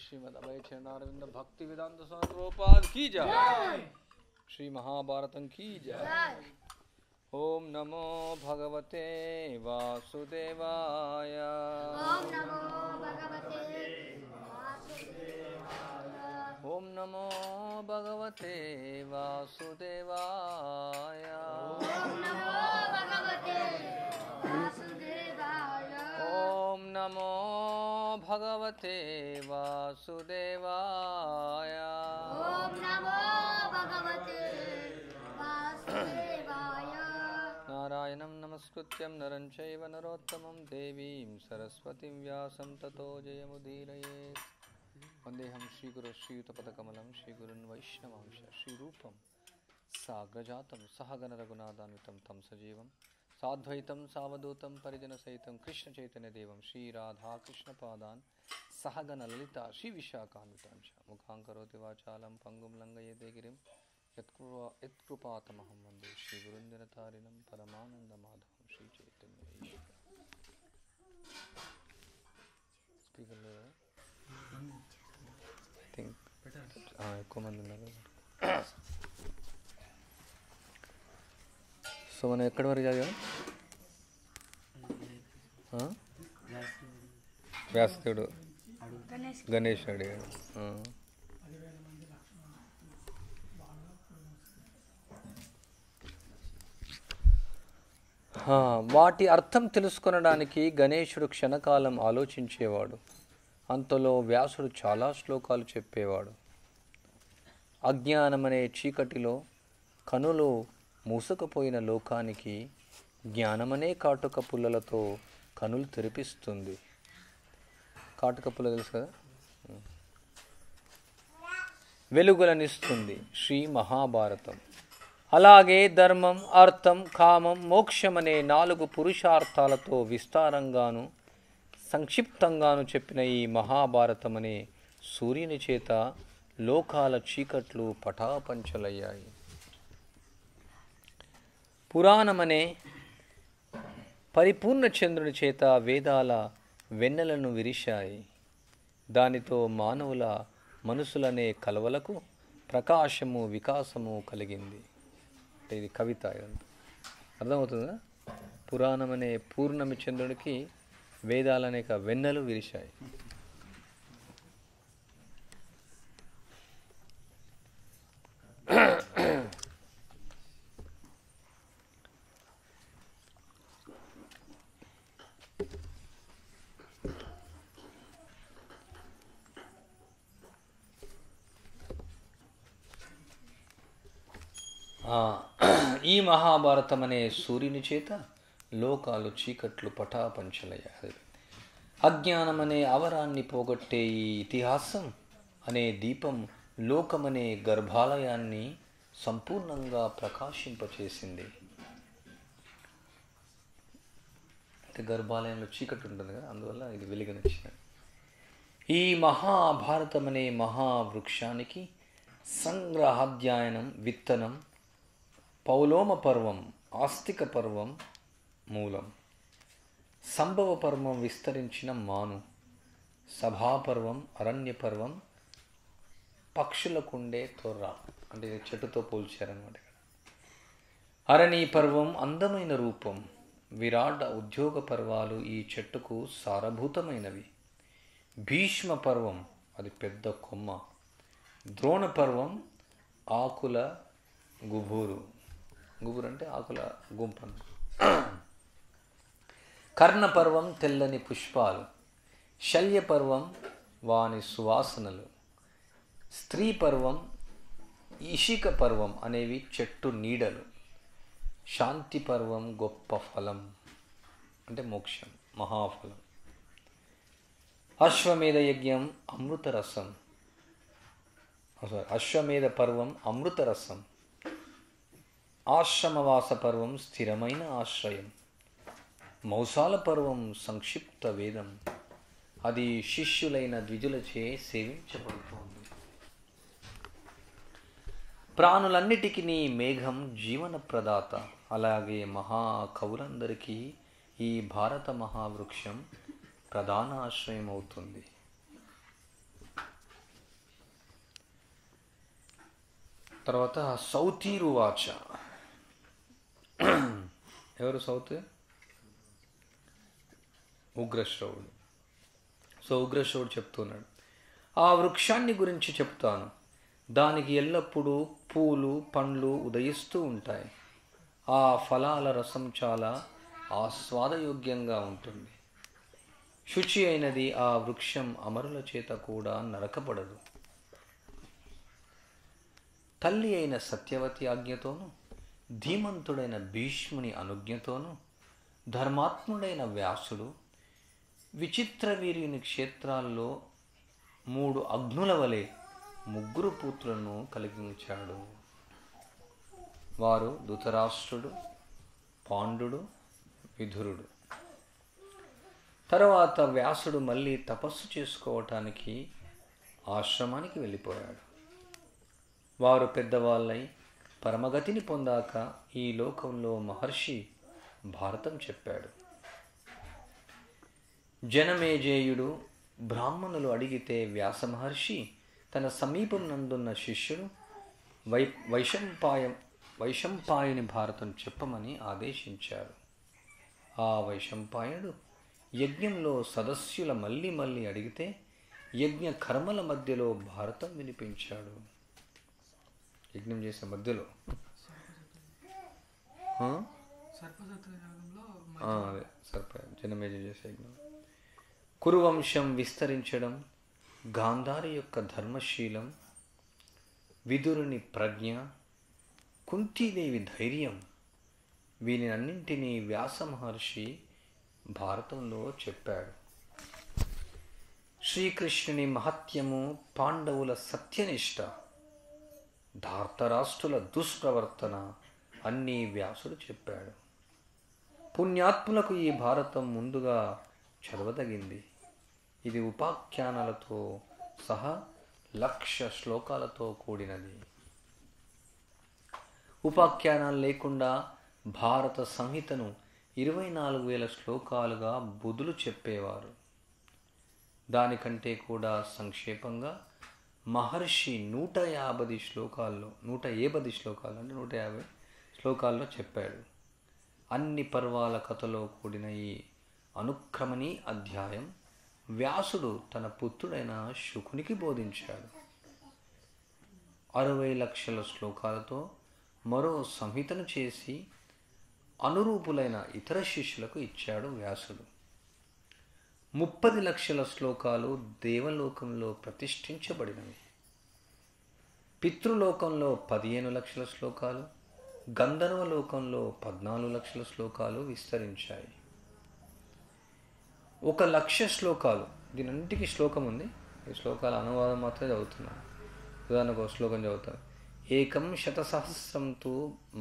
श्रीमद् अभय चरणारविंद भक्ति वेदांत स्वामी प्रभुपाद की जय। श्री महाभारतं की जय। ओम नमो भगवते वासुदेवाय। ओम नमो भगवते वासुदेवाय। ओम नमो भगवते वासुदेवाय। ओम नमो भगवते वासुदेवाय। ओम नमो भगवते वासुदेवाय। ओम नमो भगवते वासुदेवाय। नारायणं नमस्कृत्यं नरं चैव नरोत्तमं देवीं सरस्वतीं व्यासं ततो जयमुदीरयेत्। वन्देऽहं श्रीगुरो श्रीयुतपदकमलं श्रीगुरुन् वैष्णवांश श्रीरूपं साग्रजातं सहगणरघुनाथान्वितं तं सजीवं साद्वैतं सावधूतं परिजनसहितं कृष्णचैतन्यदेवं श्रीराधाकृष्णपादान् सहगणललिता श्रीविशाखान्वितांश मुखाङ्करोति वाचालं पङ्गुं लङ्घयते गिरिं यत्कृपातमहं वन्दे श्रीगुरुन्दिनतारिणं परमानन्दमाधवं श्रीचैतन्य స్పీకర్లో థింక్ ఎక్కువ మంది ఉన్నారు. సో మనం ఎక్కడి వరకు చదివాం? వ్యాసదేవుడు గణేష్ అడిగాడు. వాటి అర్థం తెలుసుకొనడానికి గణేశుడు క్షణకాలం ఆలోచించేవాడు. అంతలో వ్యాసుడు చాలా శ్లోకాలు చెప్పేవాడు. అజ్ఞానమనే చీకటిలో కనులు మూసుకుపోయిన లోకానికి జ్ఞానమనే కాటుక పుల్లలతో కనులు తెరిపిస్తుంది. కాటుక పుల్ల తెలుసు కదా, వెలుగులనిస్తుంది. శ్రీ మహాభారతం. అలాగే ధర్మం, అర్థం, కామం, మోక్షం అనే 4 పురుషార్థాలతో విస్తారంగాను సంక్షిప్తంగాను చెప్పిన ఈ మహాభారతం అనే సూర్యుని చేత లోకాల చీకట్లు పటాపంచలయ్యాయి. పురాణమనే పరిపూర్ణ చంద్రుని చేత వేదాల వెన్నెలను విరిశాయి. దానితో మానవుల మనసులనే కలవలకు ప్రకాశము, వికాసము కలిగింది. అంటే ఇది కవిత. ఇదంతా అర్థమవుతుందా? పురాణం అనే పూర్ణమి చంద్రుడికి వేదాలనేక వెన్నెలు విరిశాయి. ఈ మహాభారతం అనే సూర్యుని చేత లోకాలు చీకట్లు పటాపంచలయ్యాయి. అజ్ఞానం అనే అవరాన్ని పోగొట్టే ఈ ఇతిహాసం అనే దీపం లోకమనే గర్భాలయాన్ని సంపూర్ణంగా ప్రకాశింపచేసింది. అంటే గర్భాలయంలో చీకటి ఉంటుంది కదా, అందువల్ల ఇది వెలుగునిచ్చింది. ఈ మహాభారతం అనే మహావృక్షానికి సంగ్రహాధ్యయనం విత్తనం, పౌలోమ పర్వం ఆస్తిక పర్వం మూలం, సంభవ పర్వం విస్తరించిన మాను, సభాపర్వం అరణ్య పర్వం పక్షులకుండే తొర్ర. అంటే చెట్టుతో పోల్చారనమాట. అరణీ పర్వం అందమైన రూపం, విరాట ఉద్యోగ పర్వాలు ఈ చెట్టుకు సారభూతమైనవి. భీష్మ పర్వం అది పెద్ద కొమ్మ, ద్రోణ పర్వం ఆకుల గుబూరు. గుబూరు అంటే ఆకుల గుంపను. కర్ణ పర్వం తెల్లని పుష్పాలు, శల్య పర్వం వాని సువాసనలు, స్త్రీ పర్వం ఇషిక పర్వం అనేవి చెట్టు నీడలు, శాంతి పర్వం గొప్ప ఫలం అంటే మోక్షం, మహాఫలం. అశ్వమేధ యజ్ఞం అమృతరసం, అశ్వమేధ పర్వం అమృతరసం, ఆశ్రమవాస పర్వం స్థిరమైన ఆశ్రయం, మౌసాల పర్వం సంక్షిప్త వేదం, అది శిష్యులైన ద్విజులచే సేవించబడుతోంది. ప్రాణులన్నిటికీ మేఘం జీవన ప్రదాత. అలాగే మహాకవులందరికీ ఈ భారత మహావృక్షం ప్రధాన ఆశ్రయం అవుతుంది. తర్వాత సౌతీరువాచ. ఎవరు సౌత్? ఉగ్రశ్రవుడు. సో ఉగ్రశ్రవుడు చెప్తున్నాడు, ఆ వృక్షాన్ని గురించి చెప్తాను. దానికి ఎల్లప్పుడూ పూలు పండ్లు ఉదయిస్తూ ఉంటాయి. ఆ ఫలాల రసం చాలా ఆస్వాదయోగ్యంగా ఉంటుంది. శుచి అయినది ఆ వృక్షం, అమరుల చేత కూడా నరకబడదు. తల్లి అయిన సత్యవతి ఆజ్ఞతోనూ, ధీమంతుడైన భీష్ముని అనుజ్ఞతోనూ, ధర్మాత్ముడైన వ్యాసుడు విచిత్ర వీర్యుని క్షేత్రాల్లో 3 అగ్నుల వలె 3 పుత్రులను కలిగించాడు. వారు ధృతరాష్ట్రుడు, పాండుడు, విదురుడు. తర్వాత వ్యాసుడు మళ్ళీ తపస్సు చేసుకోవటానికి ఆశ్రమానికి వెళ్ళిపోయాడు. వారు పెద్దవాళ్ళై పరమగతిని పొందాక ఈ లోకంలో మహర్షి భారతం చెప్పాడు. జనమేజేయుడు బ్రాహ్మణులు అడిగితే వ్యాస మహర్షి తన సమీపం నందున్న శిష్యుడు వైశంపాయని భారతం చెప్పమని ఆదేశించారు. ఆ వైశంపాయనుడు యజ్ఞంలో సదస్యుల మళ్ళీ మళ్ళీ అడిగితే యజ్ఞ కర్మల మధ్యలో భారతం వినిపించాడు. యజ్ఞం చేసే మధ్యలో జనమేజయం చేసే యజ్ఞం. కురువంశం విస్తరించడం, గాంధారి యొక్క ధర్మశీలం, విదురుని ప్రజ్ఞ, కుంతీదేవి ధైర్యం, వీనినన్నింటినీ వ్యాస మహర్షి భారతంలో చెప్పాడు. శ్రీకృష్ణుని మహత్యము, పాండవుల సత్యనిష్ట, ధార్తరాష్ట్రుల దుష్ప్రవర్తన అన్నీ వ్యాసుడు చెప్పాడు. పుణ్యాత్ములకు ఈ భారతం ముందుగా చదవదగింది. ఇది ఉపాఖ్యానాలతో సహా 1,00,000 శ్లోకాలతో కూడినది. ఉపాఖ్యానాలు లేకుండా భారత సంహితను 24,000 శ్లోకాలుగా బుధులు చెప్పేవారు. దానికంటే కూడా సంక్షేపంగా మహర్షి 150 శ్లోకాల్లో 150 శ్లోకాల్లో చెప్పాడు. అన్ని పర్వాల కథలో కూడిన ఈ అనుక్రమణి అధ్యాయం వ్యాసుడు తన పుత్రుడైన శుకునికి బోధించాడు. 60 లక్షల శ్లోకాలతో మరో సంహితను చేసి అనురూపులైన ఇతర శిష్యులకు ఇచ్చాడు వ్యాసుడు. 30 లక్షల శ్లోకాలు దేవలోకంలో ప్రతిష్ఠించబడినవి. పితృలోకంలో 15 లక్షల శ్లోకాలు, గంధర్వలోకంలో 14 లక్షల శ్లోకాలు విస్తరించాయి. 1,00,000 శ్లోకాలు, దీనంటికి శ్లోకం ఉంది. ఈ శ్లోకాల అనువాదం మాత్రమే చదువుతున్నాను. ఉదాహరణకు ఒక శ్లోకం చదువుతాను. 1,000,000 తు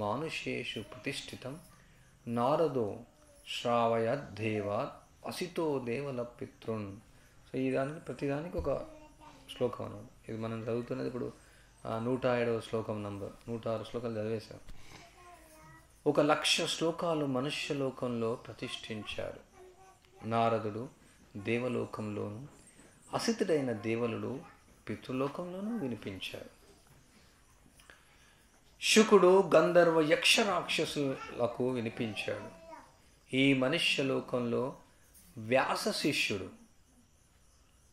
మానుషేషు ప్రతిష్ఠితం నారదో శ్రావయద్దేవాత్ అసితో దేవల పితృన్. సో ఈ దానికి ప్రతిదానికి ఒక శ్లోకం అన్నమాట. ఇది మనం చదువుతున్నది ఇప్పుడు 107వ శ్లోకం నంబర్. 106 శ్లోకాలు చదివేశాం. 1,00,000 శ్లోకాలు మనుష్యలోకంలో ప్రతిష్ఠించారు. నారదుడు దేవలోకంలోను, అసితుడైన దేవలుడు పితృలోకంలోనూ వినిపించారు. శుకుడు గంధర్వ యక్ష రాక్షసులకు వినిపించాడు. ఈ మనుష్యలోకంలో వ్యాస శిష్యుడు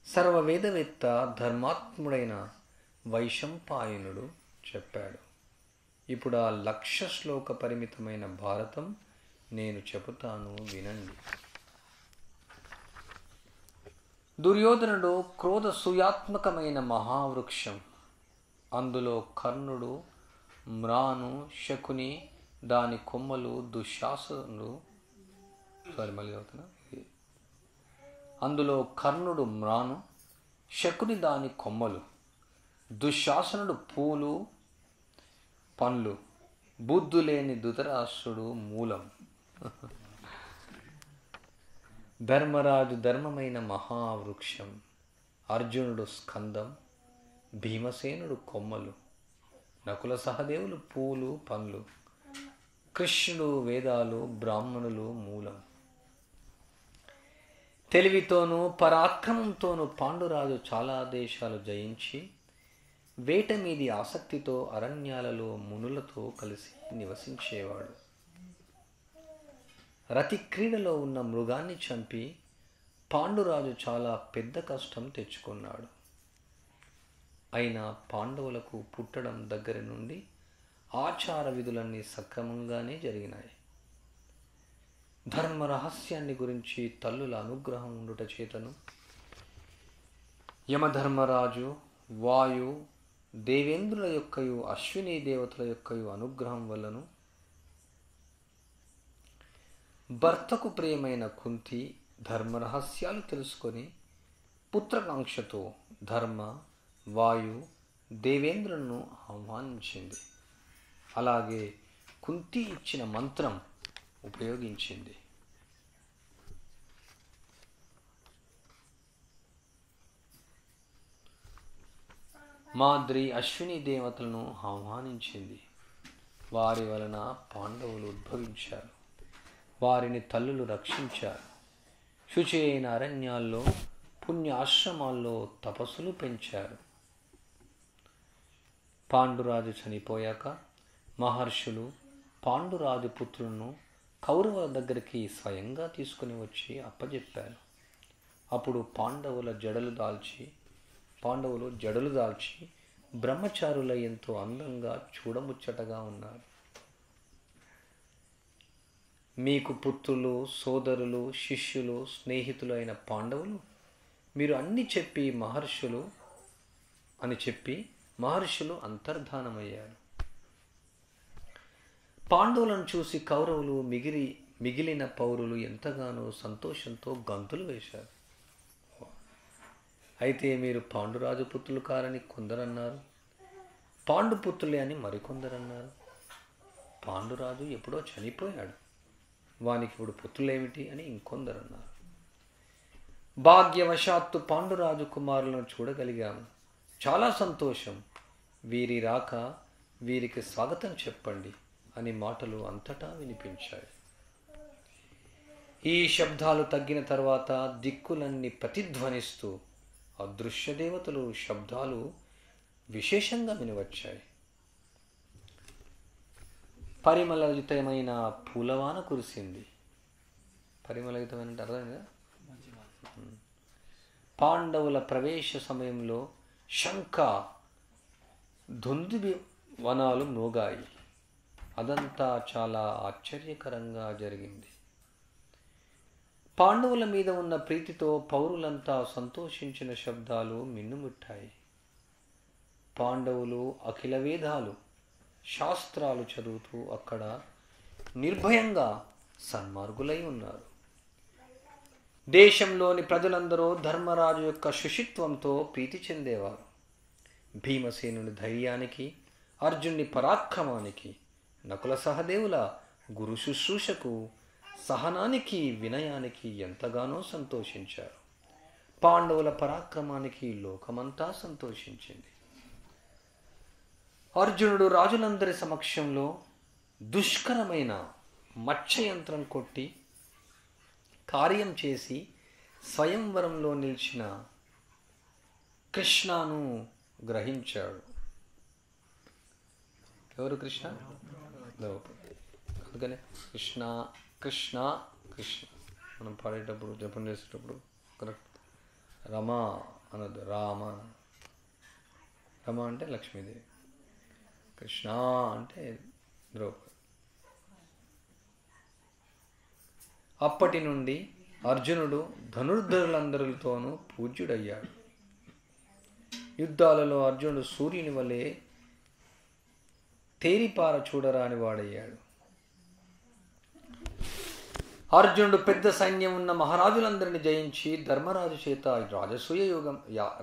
సర్వవేదవేత్త ధర్మాత్ముడైన వైశంపాయనుడు చెప్పాడు. ఇప్పుడు ఆ 1,00,000 శ్లోక పరిమితమైన భారతం నేను చెబుతాను, వినండి. దుర్యోధనుడు క్రోధ సూయాత్మకమైన మహావృక్షం. అందులో కర్ణుడు, మ్రాను, శకుని, దాని కొమ్మలు, దుశ్శాసనుడు. అందులో కర్ణుడు మ్రాను, శకుని దాని కొమ్మలు, దుశ్శాసనుడు పూలు పండ్లు, బుద్ధులేని ధృతరాష్ట్రుడు మూలం. ధర్మరాజు ధర్మమైన మహావృక్షం. అర్జునుడు స్కందం, భీమసేనుడు కొమ్మలు, నకుల సహదేవులు పూలు పండ్లు, కృష్ణుడు వేదాలు, బ్రాహ్మణులు మూలం. తెలివితోనూ పరాక్రమంతోనూ పాండురాజు చాలా దేశాలు జయించి వేట మీది ఆసక్తితో అరణ్యాలలో మునులతో కలిసి నివసించేవాడు. రతి క్రీడలో ఉన్న మృగాన్ని చంపి పాండురాజు చాలా పెద్ద కష్టం తెచ్చుకున్నాడు. అయినా పాండవులకు పుట్టడం దగ్గర నుండి ఆచార విధులన్నీ సక్రమంగానే జరిగినాయి. ధర్మ రహస్యాన్ని గురించి తల్లుల అనుగ్రహం ఉండుట చేతను యమధర్మరాజు, వాయు, దేవేంద్రుల యొక్కయు అశ్విని దేవతల యొక్కయు అనుగ్రహం వల్లను భర్తకు ప్రియమైన కుంతి ధర్మ రహస్యాలు తెలుసుకొని పుత్రకాంక్షతో ధర్మ, వాయు, దేవేంద్రులను ఆహ్వానించింది. అలాగే కుంతి ఇచ్చిన మంత్రం ఉపయోగించింది. మాద్రి అశ్విని దేవతలను ఆహ్వానించింది. వారి వలన పాండవులు ఉద్భవించారు. వారిని తల్లులు రక్షించారు. శుచి అయిన అరణ్యాల్లో, పుణ్యాశ్రమాల్లో తపస్సులు పెంచారు. పాండురాజు చనిపోయాక మహర్షులు పాండురాజు పుత్రులను కౌరవుల దగ్గరికి స్వయంగా తీసుకుని వచ్చి అప్పజెప్పారు. అప్పుడు పాండవులు జడలు దాల్చి బ్రహ్మచారుల ఎంతో అందంగా చూడముచ్చటగా ఉన్నారు. మీకు పుత్రులు, సోదరులు, శిష్యులు, స్నేహితులు అయిన పాండవులు మీరు అని చెప్పి మహర్షులు అంతర్ధానమయ్యారు. పాండవులను చూసి కౌరవులు మిగిలిన పౌరులు ఎంతగానో సంతోషంతో గంతులు వేశారు. అయితే మీరు పాండురాజు పుత్రులు కారని కొందరన్నారు, పాండుపుత్రులే అని మరికొందరన్నారు. పాండురాజు ఎప్పుడో చనిపోయాడు, వానికి ఇప్పుడు పుత్రులేమిటి అని ఇంకొందరన్నారు. భాగ్యవశాత్తు పాండురాజు కుమారులను చూడగలిగాము, చాలా సంతోషం. వీరి రాక వీరికి స్వాగతం చెప్పండి అని మాటలు అంతటా వినిపించాయి. ఈ శబ్దాలు తగ్గిన తర్వాత దిక్కులన్నీ ప్రతిధ్వనిస్తూ అదృశ్య దేవతలు శబ్దాలు విశేషంగా వినవచ్చాయి. పరిమళయుతమైన పూలవాన కురిసింది. పరిమళయుతమైన అంటే అర్థం కదా. పాండవుల ప్రవేశ సమయంలో శంఖ దుందుబి వనాలు మోగాయి. అదంతా చాలా ఆశ్చర్యకరంగా జరిగింది. పాండవుల మీద ఉన్న ప్రీతితో పౌరులంతా సంతోషించిన శబ్దాలు మిన్నుముట్టాయి. పాండవులు అఖిల వేదాలు, శాస్త్రాలు చదువుతూ అక్కడ నిర్భయంగా సన్మార్గులై ఉన్నారు. దేశంలోని ప్రజలందరూ ధర్మరాజు యొక్క శుచిత్వంతో ప్రీతి చెందేవారు. భీమసేనుని ధైర్యానికి, అర్జునుని పరాక్రమానికి, నకుల సహదేవుల గురు శుశ్రూషకు, సహనానికి, వినయానికి ఎంతగానో సంతోషించారు. పాండవుల పరాక్రమానికి లోకమంతా సంతోషించింది. అర్జునుడు రాజులందరి సమక్షంలో దుష్కరమైన మత్స్యయంత్రం కొట్టి కార్యం చేసి స్వయంవరంలో నిలిచిన కృష్ణను గ్రహించాడు. ఎవరు కృష్ణ? అందుకనే కృష్ణ కృష్ణ కృష్ణ మనం పాడేటప్పుడు, జపం చేసేటప్పుడు కరెక్ట్ రమ అనద్దు, రామ. రమ అంటే లక్ష్మీదేవి, కృష్ణ అంటే ద్రౌపది. అప్పటి నుండి అర్జునుడు ధనుర్ధరులందరితోనూ పూజ్యుడయ్యాడు. యుద్ధాలలో అర్జునుడు సూర్యుని వలె తేరిపార చూడరాని వాడయ్యాడు. అర్జునుడు పెద్ద సైన్యం ఉన్న మహారాజులందరినీ జయించి ధర్మరాజు చేత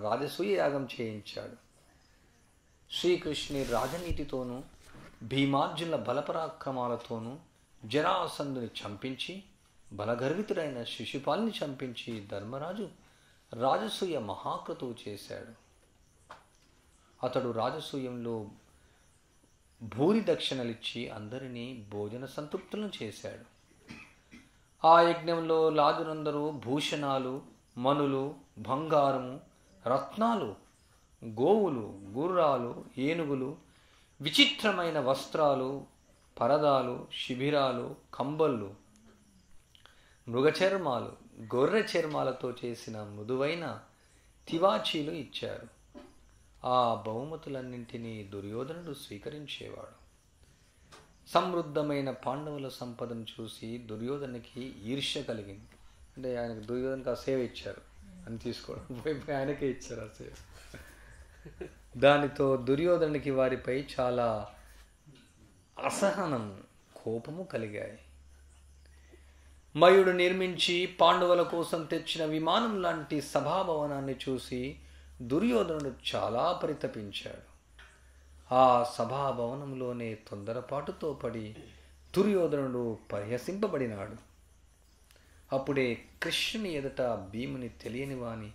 రాజసూయ యాగం చేయించాడు. శ్రీకృష్ణుని రాజనీతితోనూ భీమార్జునుల బలపరాక్రమాలతోనూ జరాసంధుని చంపించి బలగర్వితుడైన శిశుపాల్ని చంపించి ధర్మరాజు రాజసూయ మహాక్రతువు చేశాడు. అతడు రాజసూయంలో భూరి దక్షిణలిచ్చి అందరినీ భోజన సంతృప్తులను చేశాడు. ఆ యజ్ఞంలో రాజులందరూ భూషణాలు, మనులు, బంగారము, రత్నాలు గోవులు, గుర్రాలు, ఏనుగులు, విచిత్రమైన వస్త్రాలు, పరదాలు, శిబిరాలు, కంబళ్ళు, మృగచర్మాలు, గొర్రె చర్మాలతో చేసిన మృదువైన తివాచీలు ఇచ్చారు. ఆ బహుమతులన్నింటినీ దుర్యోధనుడు స్వీకరించేవాడు. సమృద్ధమైన పాండవుల సంపదను చూసి దుర్యోధనునికి ఈర్ష్య కలిగింది. అంటే ఆయనకు దుర్యోధనకు ఆ సేవ ఇచ్చారు అని తీసుకోవడం, పోయి ఆయనకే ఇచ్చారు ఆ సేవ. దానితో దుర్యోధనునికి వారిపై చాలా అసహనం, కోపము కలిగాయి. మయుడు నిర్మించి పాండవుల కోసం తెచ్చిన విమానం లాంటి సభాభవనాన్ని చూసి దుర్యోధనుడు చాలా పరితపించాడు. ఆ సభాభవనంలోనే తొందరపాటుతో పడి దుర్యోధనుడు పరిహసింపబడినాడు. అప్పుడే కృష్ణుని ఎదుట భీముని తెలియని వాని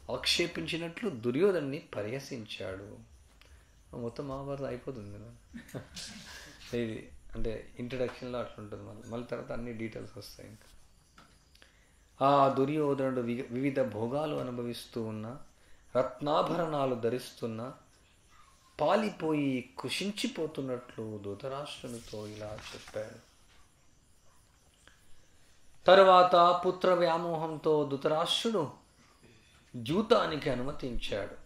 ఆక్షేపించినట్లు దుర్యోధనుని పరిహసించాడు. మొత్తం మహాభారతం అయిపోతుంది కదా. ఇది అంటే ఇంట్రడక్షన్లో అట్లుంటుంది. మళ్ళీ తర్వాత అన్ని డీటెయిల్స్ వస్తాయి. ఇంకా ఆ దుర్యోధనుడు వివిధ భోగాలు అనుభవిస్తూ ఉన్న, రత్నాభరణాలు ధరిస్తున్న, పాలిపోయి కృషించిపోతున్నట్లు ధృతరాష్ట్రునితో ఇలా చెప్పాడు. తరువాత పుత్ర వ్యామోహంతో ధృతరాష్ట్రుడు జూతానికి అనుమతించాడు.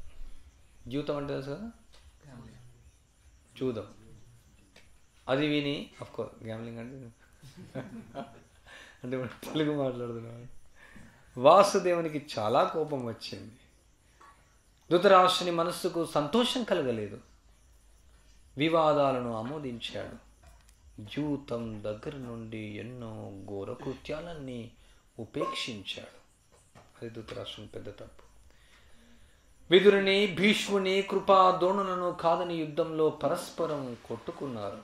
జూతం అంటే తెలుసు కదా, జూదం. అది విని అఫ్కోర్స్ గ్యామ్లింగ్ అంటే అంటే మనం తెలుగు మాట్లాడుతున్నాం. వాసుదేవునికి చాలా కోపం వచ్చింది. ధృతరాష్ట్రుని మనస్సుకు సంతోషం కలగలేదు. వివాదాలను ఆమోదించాడు. జూతం దగ్గర నుండి ఎన్నో ఘోర కృత్యాలన్నీ ఉపేక్షించాడు. అది ధృతరాష్ట్రుని పెద్ద తప్పు. విదురుని, భీష్ముని, కృపా ద్రోణులను కాదని యుద్ధంలో పరస్పరం కొట్టుకున్నారు.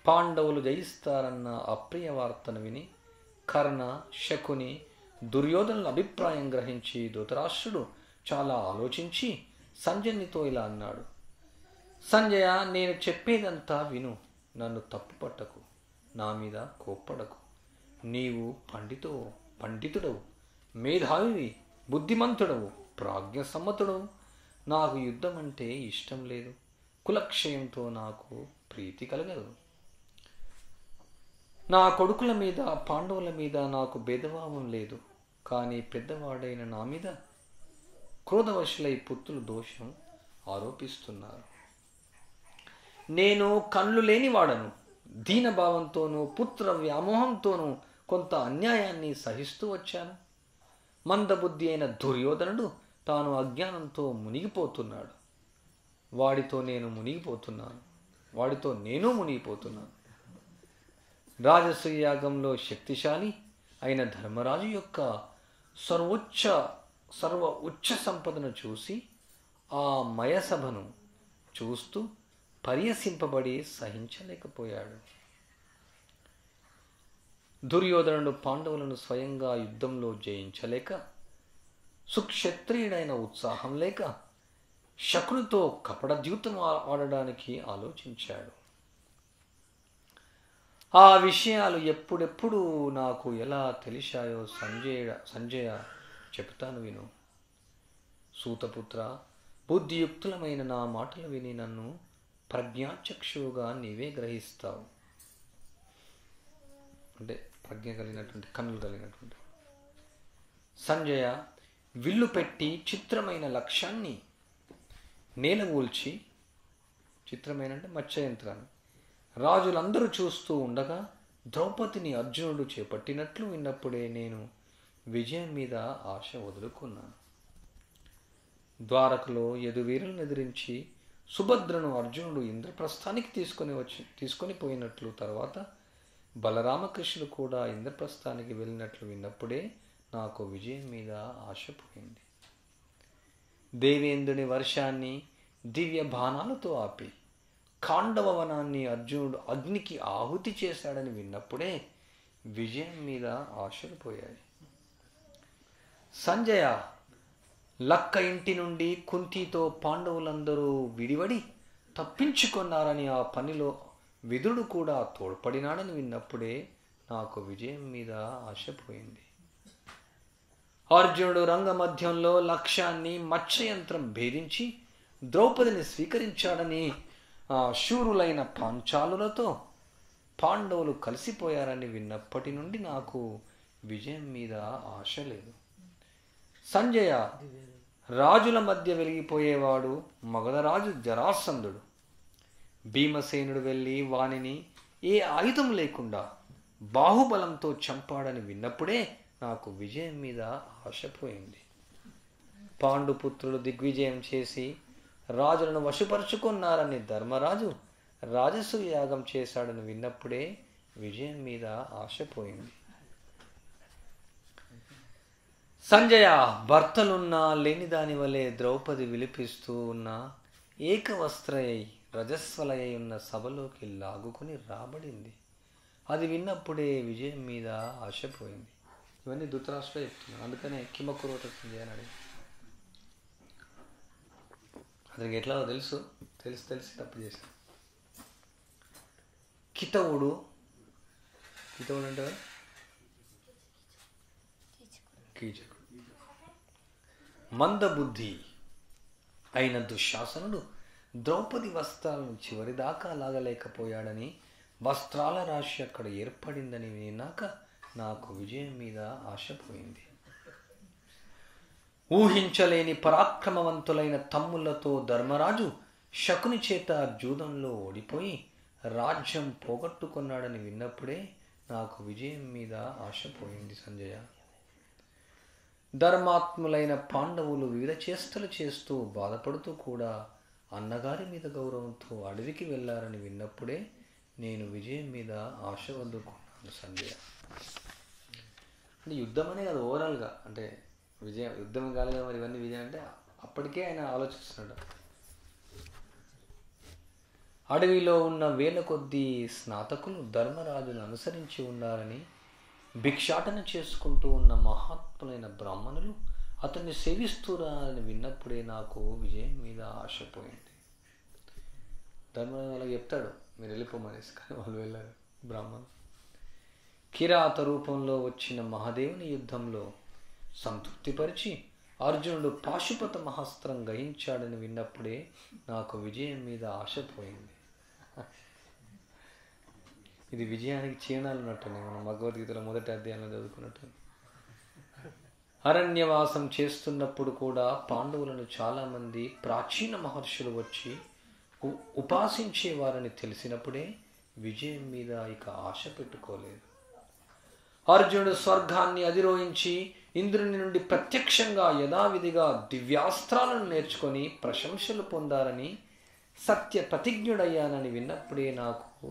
పాండవులు జయిస్తారన్న అప్రియ వార్తను విని కర్ణ, శకుని, దుర్యోధనుల అభిప్రాయం గ్రహించి ధృతరాష్ట్రుడు చాలా ఆలోచించి సంజయునితో ఇలా అన్నాడు. సంజయ, నేను చెప్పేదంతా విను. నన్ను తప్పు పట్టకు, నా మీద కోప్పడకు. నీవు పండితుడవు, మేధావివి, బుద్ధిమంతుడవు, ప్రాజ్ఞ సమ్మతుడవు. నాకు యుద్ధం అంటే ఇష్టం లేదు. కులక్షయంతో నాకు ప్రీతి కలగదు. నా కొడుకుల మీద, పాండవుల మీద నాకు భేదభావం లేదు. కానీ పెద్దవాడైన నా మీద క్రోధవశులై పుత్రులు దోషం ఆరోపిస్తున్నారు. నేను కళ్ళు లేనివాడను. దీనభావంతోనూ పుత్ర వ్యామోహంతోనూ కొంత అన్యాయాన్ని సహిస్తూ వచ్చాను. మందబుద్ధి అయిన దుర్యోధనుడు తాను అజ్ఞానంతో మునిగిపోతున్నాడు. వాడితో నేను మునిగిపోతున్నాను. రాజసూయ యాగంలో శక్తిశాలి అయిన ధర్మరాజు యొక్క సర్వ ఉచ్చ సంపదను చూసి ఆ మయసభను చూస్తూ పరిహసింపబడి సహించలేకపోయాడు. దుర్యోధనుడు పాండవులను స్వయంగా యుద్ధంలో జయించలేక, సుక్షత్రియుడైన ఉత్సాహం లేక శకునితో కపటద్యూతం ఆడడానికి ఆలోచించాడు. ఆ విషయాలు ఎప్పుడెప్పుడు నాకు ఎలా తెలిసాయో సంజయ చెప్తాను విను. సూతపుత్ర, బుద్ధియుక్తులమైన నా మాటలు విని నన్ను ప్రజ్ఞాచక్షువుగా నీవే గ్రహిస్తావు. అంటే ప్రజ్ఞ కలిగినటువంటి, కన్నులు కలిగినటువంటి. సంజయ, విల్లు పెట్టి చిత్రమైన లక్ష్యాన్ని నేలగూల్చి, చిత్రమైన అంటే మత్స్యయంత్రాన్ని, రాజులందరూ చూస్తూ ఉండగా ద్రౌపదిని అర్జునుడు చేపట్టినట్లు విన్నప్పుడే నేను విజయం మీద ఆశ వదులుకున్నాను. ద్వారకలో యదువీరులను ఎదిరించి సుభద్రను అర్జునుడు ఇంద్రప్రస్థానికి తీసుకొని పోయినట్లు, తర్వాత బలరామకృష్ణుడు కూడా ఇంద్రప్రస్థానికి వెళ్ళినట్లు విన్నప్పుడే నాకు విజయం మీద ఆశ పోయింది. దేవేంద్రుని వర్షాన్ని దివ్య బాణాలతో ఆపి ఖాండవవనాన్ని అర్జునుడు అగ్నికి ఆహుతి చేశాడని విన్నప్పుడే విజయం మీద ఆశలు పోయాయి. సంజయ, లక్క ఇంటి నుండి కుంతితో పాండవులందరూ విడివడి తప్పించుకున్నారని ఆ పనిలో విదురుడు కూడా తోడ్పడినాడని విన్నప్పుడే నాకు విజయం మీద ఆశ పోయింది. అర్జునుడు రంగమధ్యంలో లక్ష్యాన్ని మత్స్యయంత్రం భేదించి ద్రౌపదిని స్వీకరించాడని శూరులైన పాంచాలులతో పాండవులు కలిసిపోయారని విన్నప్పటి నుండి నాకు విజయం మీద ఆశ లేదు. సంజయ, రాజుల మధ్య వెలిగిపోయేవాడు మగధరాజు జరాసంధుడు. భీమసేనుడు వెళ్ళి వానిని ఏ ఆయుధం లేకుండా బాహుబలంతో చంపాడని విన్నప్పుడే నాకు విజయం మీద ఆశపోయింది. పాండుపుత్రులు దిగ్విజయం చేసి రాజులను వశపరుచుకున్నారని ధర్మరాజు రాజసూయ యాగం చేశాడని విన్నప్పుడే విజయం మీద ఆశపోయింది. సంజయ, భర్తలున్నా లేని దాని వలె ద్రౌపది విలిపిస్తూ ఉన్న ఏకవస్త్రయై రజస్వలయై ఉన్న సభలోకి లాగుకొని రాబడింది. అది విన్నప్పుడే విజయం మీద ఆశపోయింది. ఇవన్నీ ధృతరాష్ట్రుడే చెప్తున్నాను. అందుకనే కిమకురోత సంజయ అని అడిగి, అతనికి ఎట్లా తెలుసు తెలిసి తప్పు చేశాను. కితవుడు అంటే కీచకుడు. మందబుద్ధి అయిన దుశ్శాసనుడు ద్రౌపది వస్త్రాలను చివరిదాకా లాగలేకపోయాడని వస్త్రాల రాశి అక్కడ ఏర్పడిందని విన్నాక నాకు విజయం మీద ఆశపోయింది. ఊహించలేని పరాక్రమవంతులైన తమ్ముళ్లతో ధర్మరాజు శకుని చేత జూదంలో ఓడిపోయి రాజ్యం పోగొట్టుకున్నాడని విన్నప్పుడే నాకు విజయం మీద ఆశపోయింది. సంజయ, ధర్మాత్ములైన పాండవులు వివిధ చేష్టలు చేస్తూ బాధపడుతూ కూడా అన్నగారి మీద గౌరవంతో అడవికి వెళ్ళారని విన్నప్పుడే నేను విజయం మీద ఆశ వదులుకున్నాను. సంజయ, అంటే యుద్ధం అనేది అది ఓవరాల్గా అంటే విజయం, యుద్ధం కాలేదు మరి ఇవన్నీ విజయం అంటే అప్పటికే ఆయన ఆలోచిస్తున్నాడు. అడవిలో ఉన్న వేల కొద్దీ స్నాతకులు ధర్మరాజును అనుసరించి ఉన్నారని భిక్షాటన చేసుకుంటూ ఉన్న మహాత్ములైన బ్రాహ్మణులు అతన్ని సేవిస్తున్నారని విన్నప్పుడే నాకు విజయం మీద ఆశపోయింది. ధర్మరాజు వాళ్ళకి చెప్తాడు మీరు వెళ్ళిపోమనేసి, కానీ వాళ్ళు వెళ్ళారు. బ్రాహ్మణులు కిరాత రూపంలో వచ్చిన మహాదేవుని యుద్ధంలో సంతృప్తిపరిచి అర్జునుడు పాశుపత మహాస్త్రం గ్రహించాడని విన్నప్పుడే నాకు విజయం మీద ఆశపోయింది. ఇది విజయానికి చీనాలు ఉన్నట్టునే మనం భగవద్గీతలో మొదటి అధ్యాయంలో చదువుకున్నట్టు. అరణ్యవాసం చేస్తున్నప్పుడు కూడా పాండవులను చాలామంది ప్రాచీన మహర్షులు వచ్చి ఉపాసించేవారని తెలిసినప్పుడే విజయం మీద ఇక ఆశ పెట్టుకోలేదు. అర్జునుడు స్వర్గాన్ని అధిరోహించి ఇంద్రుని నుండి ప్రత్యక్షంగా యథావిధిగా దివ్యాస్త్రాలను నేర్చుకొని ప్రశంసలు పొందారని సత్య ప్రతిజ్ఞుడయ్యానని విన్నప్పుడే నాకు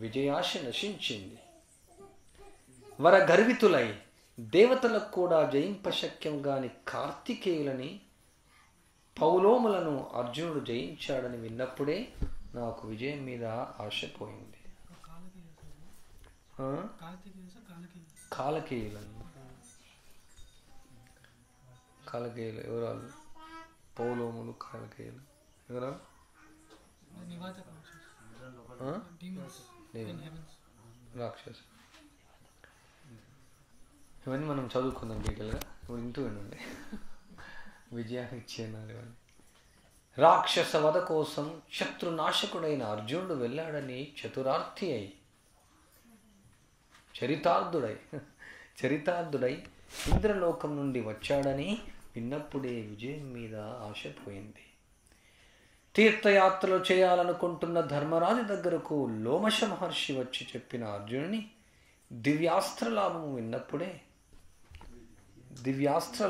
విజయాశ నశించింది. వరగర్వితులై దేవతలకు కూడా జయింపశక్యం గాని కార్తికేయులని పౌలోములను అర్జునుడు జయించాడని విన్నప్పుడే నాకు విజయం మీద ఆశపోయింది. కాలకేయులు ఎవరాలు? పౌలోములు కాలకేయులు ఎవరాలు? రాక్షసు. ఇవన్నీ మనం చదువుకుందాం డీటెయిల్గా. ఇప్పుడు ఇంటూ వినండి. విజయానికి చేయాలి ఇవన్నీ. రాక్షస వధ కోసం శత్రునాశకుడైన అర్జునుడు వెళ్ళాడని చతురార్థి అయి చరితార్థుడై ఇంద్రలోకం నుండి వచ్చాడని విన్నప్పుడే విజయం మీద ఆశపోయింది. తీర్థయాత్రలు చేయాలనుకుంటున్న ధర్మరాజు దగ్గరకు లోమశ మహర్షి వచ్చి చెప్పిన అర్జునుని దివ్యాస్త్ర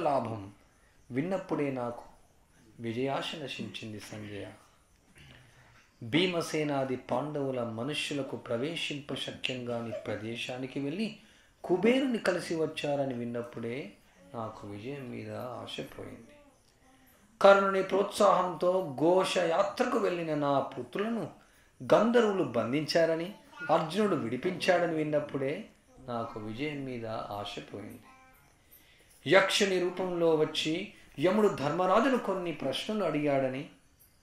లాభం విన్నప్పుడే నాకు విజయాశ నశించింది. సంజయ, భీమసేనాది పాండవుల మనుష్యులకు ప్రవేశింపశక్యంగాని ప్రదేశానికి వెళ్ళి కుబేరుని కలిసి వచ్చారని విన్నప్పుడే నాకు విజయం మీద ఆశపోయింది. కర్ణుని ప్రోత్సాహంతో ఘోషయాత్రకు వెళ్ళిన నా పుత్రులను గంధర్వులు బంధించారని అర్జునుడు విడిపించాడని విన్నప్పుడే నాకు విజయం మీద ఆశపోయింది. యక్షుని రూపంలో వచ్చి యముడు ధర్మరాజును కొన్ని ప్రశ్నలు అడిగాడని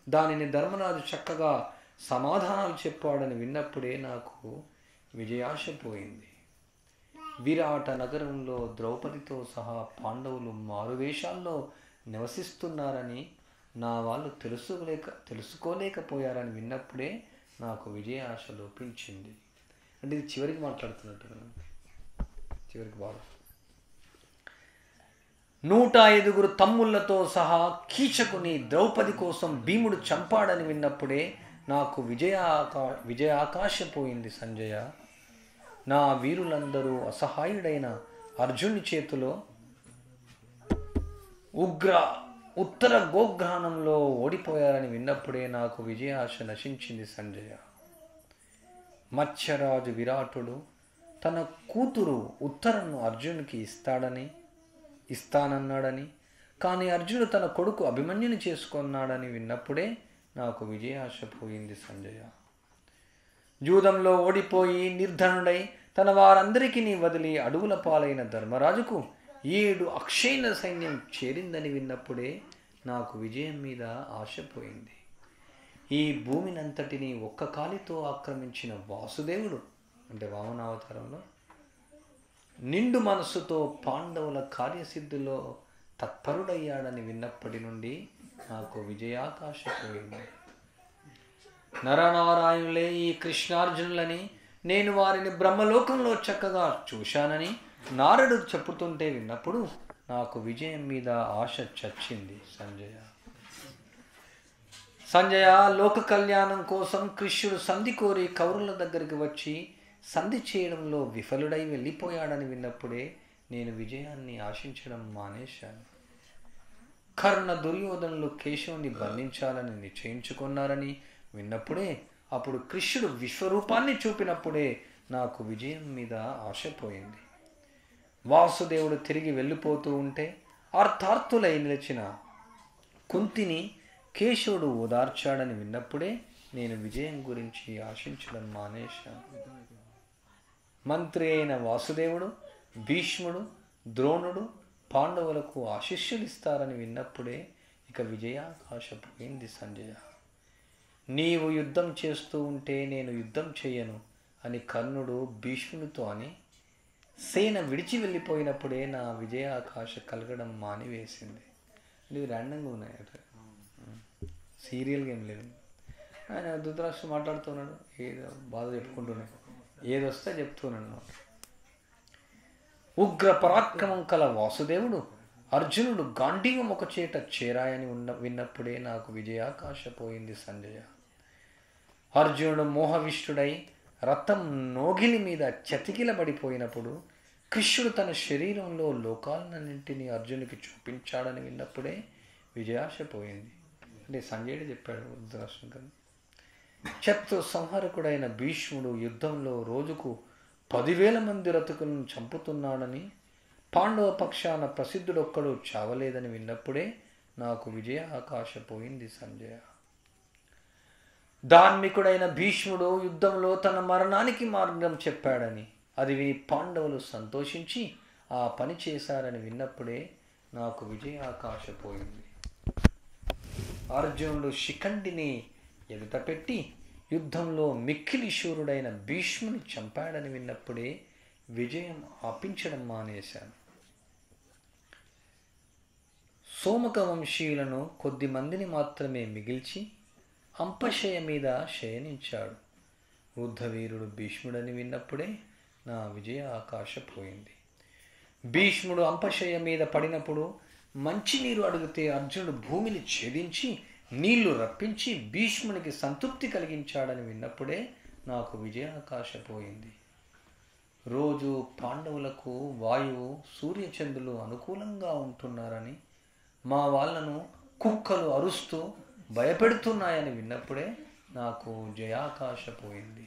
దానిని ధర్మరాజు చక్కగా సమాధానాలు చెప్పాడని విన్నప్పుడే నాకు విజయాశ పోయింది. విరాట నగరంలో ద్రౌపదితో సహా పాండవులు మారువేషాల్లో నివసిస్తున్నారని నా వాళ్ళు తెలుసుకోలేకపోయారని విన్నప్పుడే నాకు విజయాశ లోపించింది. అంటే ఇది చివరికి మాట్లాడుతున్నట్టు చివరికి బాగా 105 తమ్ముళ్లతో సహా కీచకుని ద్రౌపది కోసం భీముడు చంపాడని విన్నప్పుడే నాకు విజయాకాశ పోయింది సంజయ. నా వీరులందరూ అసహాయుడైన అర్జునుని చేతిలో ఉత్తర గోగ్రహణంలో ఓడిపోయారని విన్నప్పుడే నాకు విజయాశ నశించింది సంజయ. మత్స్యరాజు విరాటుడు తన కూతురు ఉత్తరను అర్జునునికి ఇస్తానన్నాడని, కానీ అర్జునుడు తన కొడుకు అభిమన్యుని చేసుకున్నాడని విన్నప్పుడే నాకు విజయాశ పోయింది సంజయ. జూదంలో ఓడిపోయి నిర్ధనుడై తన వారందరికీ వదిలి అడవుల పాలైన ధర్మరాజుకు 7 అక్షైన సైన్యం చేరిందని విన్నప్పుడే నాకు విజయం మీద ఆశ పోయింది. ఈ భూమినంతటిని ఒక్క కాలితో ఆక్రమించిన వాసుదేవుడు అంటే వామనావతారంలో నిండు మనస్సుతో పాండవుల కార్యసిద్ధిలో తత్పరుడయ్యాడని విన్నప్పటి నుండి నాకు విజయాకాశ పోయింది. నరనారాయణులే ఈ కృష్ణార్జునులని నేను వారిని బ్రహ్మలోకంలో చక్కగా చూశానని నారడు చెప్పుతుంటే విన్నప్పుడు నాకు విజయం మీద ఆశ చచ్చింది సంజయ. లోక కళ్యాణం కోసం కృష్ణుడు సంధి కోరి కౌరవుల దగ్గరికి వచ్చి సంధి చేయడంలో విఫలుడై వెళ్ళిపోయాడని విన్నప్పుడే నేను విజయాన్ని ఆశించడం మానేశాను. కర్ణ దుర్యోధనులు కేశవుని బంధించాలని నిశ్చయించుకున్నారని విన్నప్పుడే, అప్పుడు కృష్ణుడు విశ్వరూపాన్ని చూపినప్పుడే నాకు విజయం మీద ఆశపోయింది. వాసుదేవుడు తిరిగి వెళ్ళిపోతూ ఉంటే అర్థార్థులై నిలిచిన కుంతిని కేశవుడు ఓదార్చాడని విన్నప్పుడే నేను విజయం గురించి ఆశించడం మానేశాను. మంత్రి అయిన వాసుదేవుడు, భీష్ముడు, ద్రోణుడు పాండవులకు ఆశీస్సులిస్తారని విన్నప్పుడే ఇక విజయాకాశ పోయింది సంజయ. నీవు యుద్ధం చేస్తూ ఉంటే నేను యుద్ధం చేయను అని కర్ణుడు భీష్మునితో అని సేన విడిచి వెళ్ళిపోయినప్పుడే నా విజయాకాశ కలగడం మానివేసింది. ఇవి ర్యాండంగా ఉన్నాయి, సీరియల్గా ఏం లేదు. ఆయన ధృతరాష్ట్ర మాట్లాడుతున్నాడు, ఏదో బాధ చెప్పుకుంటున్నాడు, ఏదొస్తే చెప్తున్నాను. ఉగ్ర పరాక్రమం కల వాసుదేవుడు అర్జునుడు గాంధీవం ఒక చేట చేరాయని విన్నప్పుడే నాకు విజయాకాశ పోయింది సంజయ. అర్జునుడు మోహవిష్ఠుడై రథం నోగిలి మీద చతికిలబడిపోయినప్పుడు కృష్ణుడు తన శరీరంలో లోకాలన్నింటినీ అర్జునుడికి చూపించాడని విన్నప్పుడే విజయాశ పోయింది. అంటే సంజయుడు చెప్పాడు ధృతరాష్ట్రం. శత్రు సంహారకుడైన భీష్ముడు యుద్ధంలో రోజుకు 10,000 మంది రథకులను చంపుతున్నాడని, పాండవ పక్షాన ప్రసిద్ధుడొక్కడు చావలేదని విన్నప్పుడే నాకు విజయాకాశ పోయింది సంజయ. ధార్మికుడైన భీష్ముడు యుద్ధంలో తన మరణానికి మార్గం చెప్పాడని, అది విని పాండవులు సంతోషించి ఆ పని చేశారని విన్నప్పుడే నాకు విజయాకాశ పోయింది. అర్జునుడు శిఖండిని ఎదుట పెట్టి యుద్ధంలో మిక్కిలి శూరుడైన భీష్ముని చంపాడని విన్నప్పుడే విజయం ఆపించడం మానేశాను. సోమక వంశీయులను కొద్ది మందిని మాత్రమే మిగిల్చి అంపశయ మీద శయనించాడు వృద్ధవీరుడు భీష్ముడని విన్నప్పుడే నా విజయ ఆకాశ పోయింది. భీష్ముడు అంపశయ మీద పడినప్పుడు మంచినీరు అడిగితే అర్జునుడు భూమిని ఛేదించి నీళ్లు రప్పించి భీష్మునికి సంతృప్తి కలిగించాడని విన్నప్పుడే నాకు విజయాకాశ పోయింది. రోజు పాండవులకు వాయువు సూర్యచంద్రులు అనుకూలంగా ఉంటున్నారని, మా వాళ్ళను కుక్కలు అరుస్తూ భయపెడుతున్నాయని విన్నప్పుడే నాకు జయాకాశ పోయింది.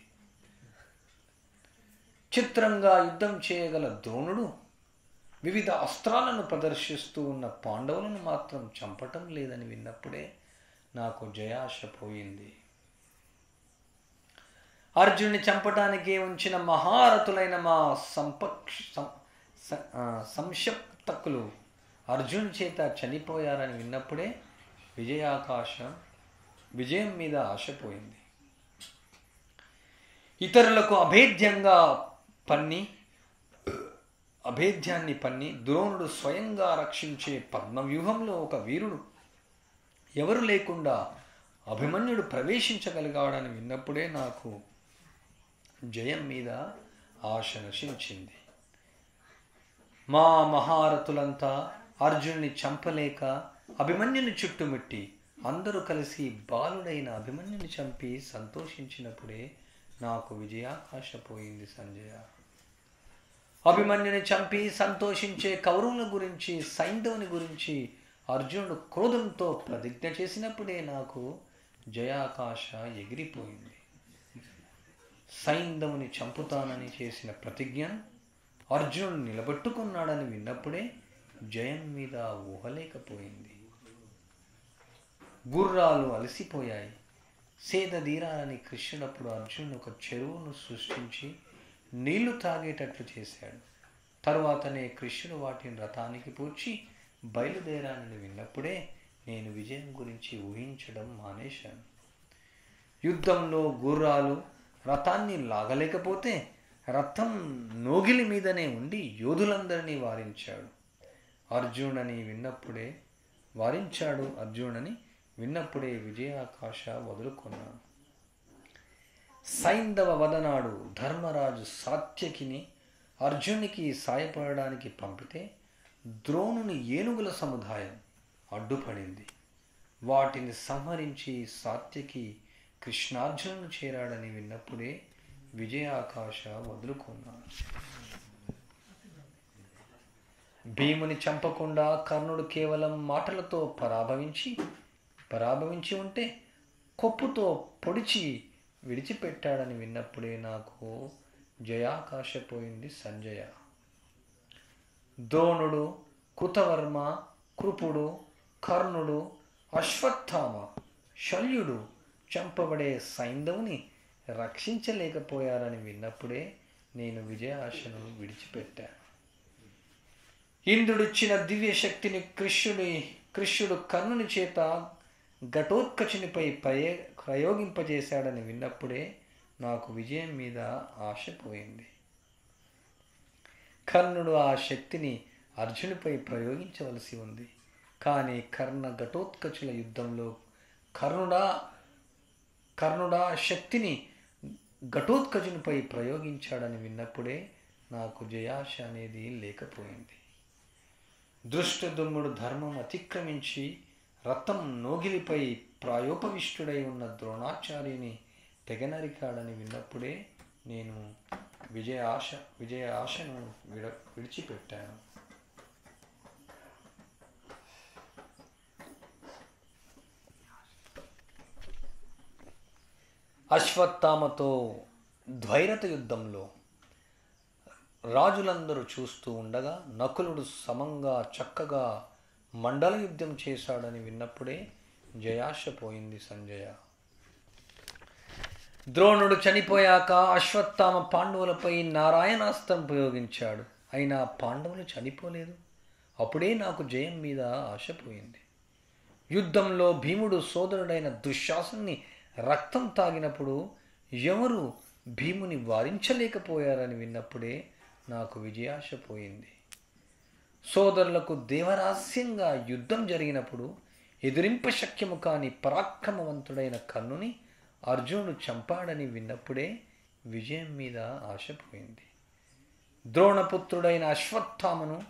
చిత్రంగా యుద్ధం చేయగల ద్రోణుడు వివిధ అస్త్రాలను ప్రదర్శిస్తూ ఉన్న పాండవులను మాత్రం చంపటం లేదని విన్నప్పుడే నాకు జయాశ పోయింది. అర్జునుని చంపటానికి ఉంచిన మహారథులైన మా సంశప్తకులు అర్జున్ చేత చనిపోయారని విన్నప్పుడే విజయం మీద ఆశపోయింది. ఇతరులకు అభేద్యంగా పన్ని అభేద్యాన్ని పన్ని ద్రోణుడు స్వయంగా రక్షించే పద్మవ్యూహంలో ఒక వీరుడు ఎవరు లేకుండా అభిమన్యుడు ప్రవేశించగలిగాడని విన్నప్పుడే నాకు జయం మీద ఆశ నశించింది. మా మహారథులంతా అర్జునుని చంపలేక అభిమన్యుని చుట్టుముట్టి అందరూ కలిసి బాలుడైన అభిమన్యుని చంపి సంతోషించినప్పుడే నాకు విజయాకాశ పోయింది సంజయ. అభిమన్యుని చంపి సంతోషించే కౌరవుల గురించి, సైంధవుని గురించి అర్జునుడు క్రోధంతో ప్రతిజ్ఞ చేసినప్పుడే నాకు జయాకాశ ఎగిరిపోయింది. సైంధవుని చంపుతానని చేసిన ప్రతిజ్ఞను అర్జునుడు నిలబెట్టుకున్నాడని విన్నప్పుడే జయం మీద ఊహలేకపోయింది. గుర్రాలు అలసిపోయాయి. సేద తీరాలని కృష్ణుడప్పుడు అర్జునుడు ఒక చెరువును సృష్టించి నీళ్లు తాగేటట్లు చేశాడు. తరువాతనే కృష్ణుడు వాటిని రథానికి పూడ్చి బయలుదేరాలని విన్నప్పుడే నేను విజయం గురించి ఊహించడం మానేశాను. యుద్ధంలో గుర్రాలు రథాన్ని లాగలేకపోతే రథం నోగిలి మీదనే ఉండి యోధులందరినీ వారించాడు. అర్జునుడని విన్నప్పుడే విజయాకాశ వదులుకున్నాను. సైంధవ వదనాడు ధర్మరాజు సాత్యకిని అర్జునికి సాయపడడానికి పంపితే ద్రోణుని ఏనుగుల సముదాయం అడ్డుపడింది. వాటిని సంహరించి సాత్యకి కృష్ణార్జునుడు చేరాడని విన్నప్పుడే విజయాకాశ వదులుకున్నాను. భీముని చంపకుండా కర్ణుడు కేవలం మాటలతో పరాభవించి ఉంటే కొప్పుతో పొడిచి విడిచిపెట్టాడని విన్నప్పుడే నాకు జయాకాశ పోయింది సంజయ. ద్రోణుడు, కృతవర్మ, కృపుడు, కర్ణుడు, అశ్వత్థామ, శల్యుడు చంపబడే సైంధవుని రక్షించలేకపోయారని విన్నప్పుడే నేను విజయాశను విడిచిపెట్టాను. ఇంద్రుడిచ్చిన దివ్య శక్తిని కృష్ణుడు కర్ణుని చేత ఘటోత్కచునిపై ప్రయోగింపజేశాడని విన్నప్పుడే నాకు విజయం మీద ఆశ పోయింది. కర్ణుడు ఆ శక్తిని అర్జునుపై ప్రయోగించవలసి ఉంది. కానీ కర్ణ ఘటోత్కచుల యుద్ధంలో కర్ణుడా శక్తిని ఘటోత్కచునిపై ప్రయోగించాడని విన్నప్పుడే నాకు జయాశ అనేది లేకపోయింది. దృష్టదుమ్ముడు ధర్మం అతిక్రమించి రథం నోగిలిపై ప్రాయోపవిష్టుడై ఉన్న ద్రోణాచార్యుని తెగనరికాడని విన్నప్పుడే నేను విజయాశను విడిచిపెట్టాను. అశ్వత్థామతో ద్వైరథ యుద్ధంలో రాజులందరూ చూస్తూ ఉండగా నకులుడు సమంగా చక్కగా మండల యుద్ధం చేశాడని విన్నప్పుడే జయాశ పోయింది సంజయ. ద్రోణుడు చనిపోయాక అశ్వత్థామ పాండవులపై నారాయణాస్త్రం ప్రయోగించాడు. అయినా పాండవులు చనిపోలేదు. అప్పుడే నాకు జయం మీద ఆశ పోయింది. యుద్ధంలో భీముడు సోదరుడైన దుశ్శాసనుని రక్తం తాగినప్పుడు ఎవరు భీముని వారించలేకపోయారని విన్నప్పుడే నాకు విజయాశ పోయింది. సోదరులకు దేవరహస్యంగా యుద్ధం జరిగినప్పుడు ఎదిరింప శక్యము కాని పరాక్రమవంతుడైన కర్ణుని అర్జునుడు చంపాడని విన్నప్పుడే విజయం మీద ఆశ పోయింది. ద్రోణపుత్రుడైన అశ్వత్థామను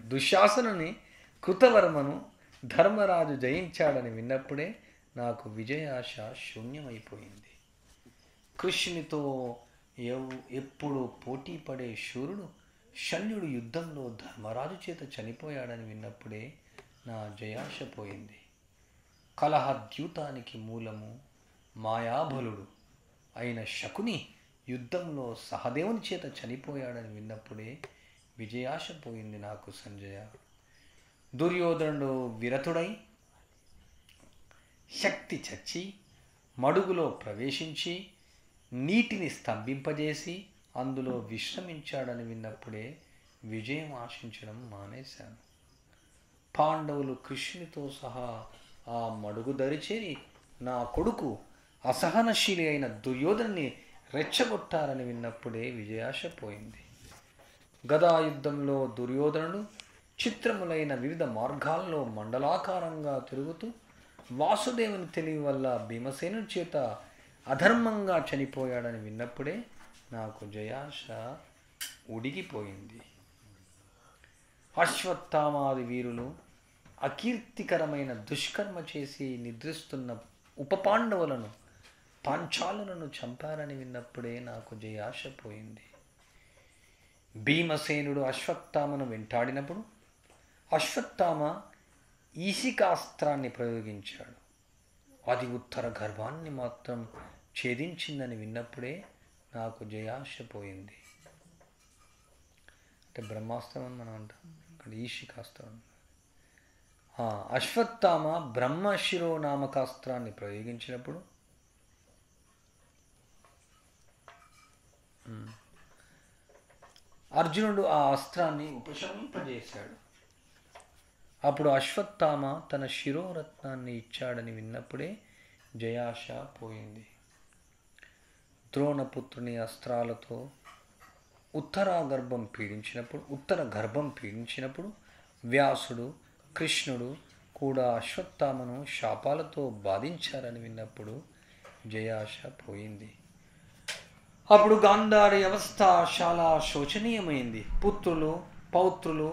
దుశ్శాసనుని కృతవర్మను ధర్మరాజు జయించాడని విన్నప్పుడే నాకు విజయాశ శూన్యమైపోయింది. కృష్ణునితో ఎప్పుడు పోటీ పడే శూరుడు శల్యుడు యుద్ధంలో ధర్మరాజు చేత చనిపోయాడని విన్నప్పుడే నా జయాశ పోయింది. కలహద్యూతానికి మూలము మాయాబలుడు అయిన శకుని యుద్ధంలో సహదేవుని చేత చనిపోయాడని విన్నప్పుడే విజయాశ పోయింది నాకు సంజయ. దుర్యోధనుడు విరతుడై శక్తి చచ్చి మడుగులో ప్రవేశించి నీటిని స్తంభింపజేసి అందులో విశ్రమించాడని విన్నప్పుడే విజయం ఆశించడం మానేశాను. పాండవులు కృష్ణునితో సహా ఆ మడుగు దరిచేరి నా కొడుకు అసహనశీలి అయిన దుర్యోధనుని రెచ్చగొట్టారని విన్నప్పుడే విజయాశ పోయింది. గదాయుద్ధంలో దుర్యోధనుడు చిత్రములైన వివిధ మార్గాల్లో మండలాకారంగా తిరుగుతూ వాసుదేవుని తెలివి వల్ల భీమసేనుడి చేత అధర్మంగా చనిపోయాడని విన్నప్పుడే నాకు జయాశ ఉడిగిపోయింది. అశ్వత్థామాది వీరులు అకీర్తికరమైన దుష్కర్మ చేసి నిద్రిస్తున్న ఉపపాండవులను పాంచాలులను చంపారని విన్నప్పుడే నాకు జయాశ పోయింది. భీమసేనుడు అశ్వత్థామను వెంటాడినప్పుడు అశ్వత్థామ ఈశికాస్త్రాన్ని ప్రయోగించాడు. అది ఉత్తర గర్భాన్ని మాత్రం ఛేదించిందని విన్నప్పుడే నాకు జయాశ పోయింది. అంటే బ్రహ్మాస్త్రం అని మనం అంటాం, ఇక్కడ ఈశికాస్త్రం. అశ్వత్థామ బ్రహ్మశిరో నామకాస్త్రాన్ని ప్రయోగించినప్పుడు అర్జునుడు ఆ అస్త్రాన్ని ఉపశమింపజేశాడు. అప్పుడు అశ్వత్థామ తన శిరోరత్నాన్ని ఇచ్చాడని విన్నప్పుడే జయాశ పోయింది. ద్రోణపుత్రుని అస్త్రాలతో ఉత్తర గర్భం పీడించినప్పుడు వ్యాసుడు, కృష్ణుడు కూడా అశ్వత్థామను శాపాలతో బాధించారని విన్నప్పుడు జయాశ పోయింది. అప్పుడు గాంధారి అవస్థ చాలా శోచనీయమైంది. పుత్రులు, పౌత్రులు,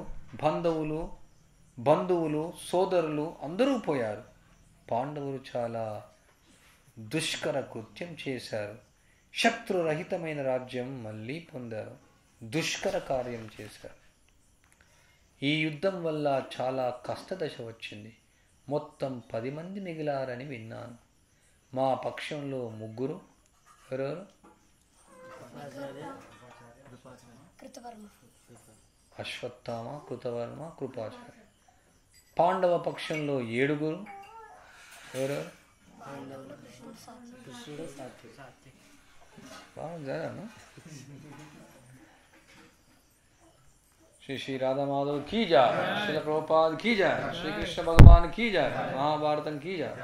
బంధువులు, సోదరులు అందరూ పోయారు. పాండవులు చాలా దుష్కర కృత్యం చేశారు. శత్రురహితమైన రాజ్యం మళ్ళీ పొందారు. దుష్కర కార్యం చేశారు. ఈ యుద్ధం వల్ల చాలా కష్టదశ వచ్చింది. మొత్తం 10 మంది మిగిలారని విన్నాను. మా పక్షంలో 3 ఎవరెవరు? అశ్వత్థామ, కృతవర్మ, కృపాచార్య. పాండవ పక్షంలో 7 ఎవరెవరు? బాగుందా? श्री राधा माधव की जाए, श्रील प्रभुपाद की जाए, श्री कृष्ण भगवान की जाए, महाभारतम की जाए.